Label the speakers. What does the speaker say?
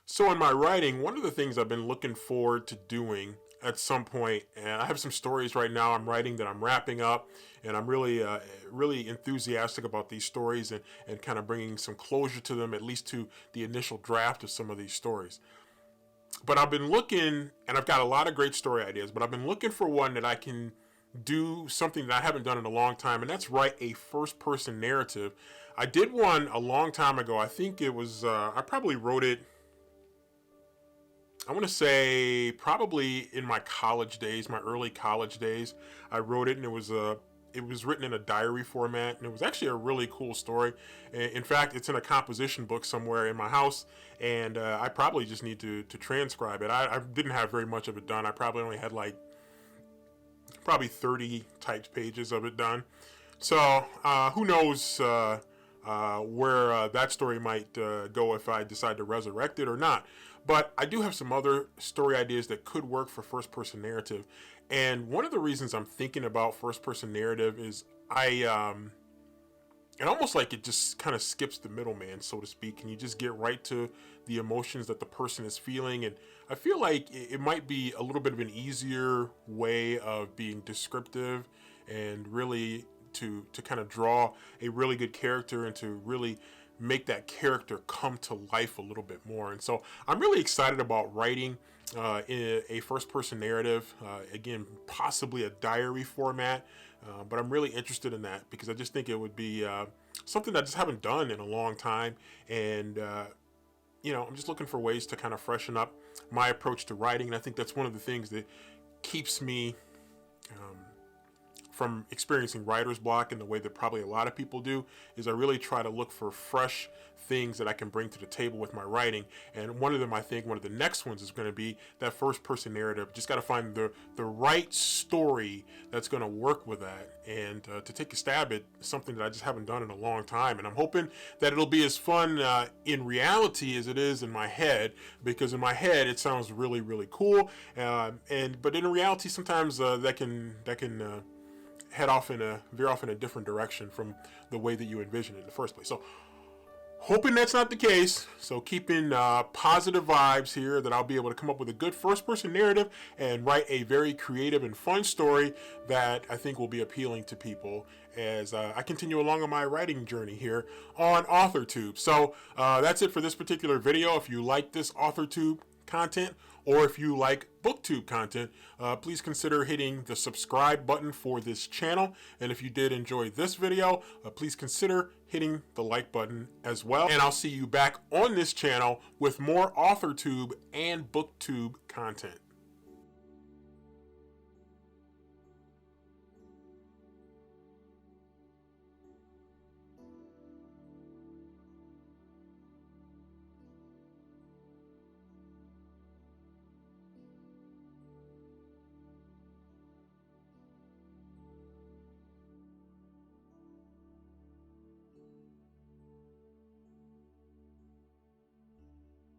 Speaker 1: So in my writing, one of the things I've been looking forward to doing at some point, and I have some stories right now I'm writing that I'm wrapping up, and I'm really enthusiastic about these stories and kind of bringing some closure to them, at least to the initial draft of some of these stories. But I've been looking, and I've got a lot of great story ideas, but I've been looking for one that I can do something that I haven't done in a long time, and that's write a first-person narrative. I did one a long time ago. I think it was, I probably wrote it, I want to say probably in my college days, my early college days. I wrote it, and it was written in a diary format, and it was actually a really cool story. In fact, it's in a composition book somewhere in my house, and I probably just need to transcribe it. I didn't have very much of it done. I probably only had like probably 30 typed pages of it done. So who knows where that story might go if I decide to resurrect it or not. But I do have some other story ideas that could work for first-person narrative. And one of the reasons I'm thinking about first-person narrative is it almost like it just kind of skips the middleman, so to speak, and you just get right to the emotions that the person is feeling. And I feel like it might be a little bit of an easier way of being descriptive and really to kind of draw a really good character and to really make that character come to life a little bit more. And so I'm really excited about writing in a first-person narrative, again, possibly a diary format, but I'm really interested in that because I just think it would be something that I just haven't done in a long time. And I'm just looking for ways to kind of freshen up my approach to writing, and I think that's one of the things that keeps me from experiencing writer's block in the way that probably a lot of people do, is I really try to look for fresh things that I can bring to the table with my writing. And one of them, I think one of the next ones is going to be that first person narrative. Just got to find the right story that's going to work with that, and to take a stab at something that I just haven't done in a long time. And I'm hoping that it'll be as fun in reality as it is in my head, because in my head it sounds really, really cool. But in reality, sometimes that can veer off in a different direction from the way that you envision it in the first place. So hoping that's not the case. So keeping positive vibes here, that I'll be able to come up with a good first-person narrative and write a very creative and fun story that I think will be appealing to people as I continue along on my writing journey here on AuthorTube. So that's it for this particular video. If you like this AuthorTube content, or if you like BookTube content, please consider hitting the subscribe button for this channel. And if you did enjoy this video, please consider hitting the like button as well. And I'll see you back on this channel with more AuthorTube and BookTube content.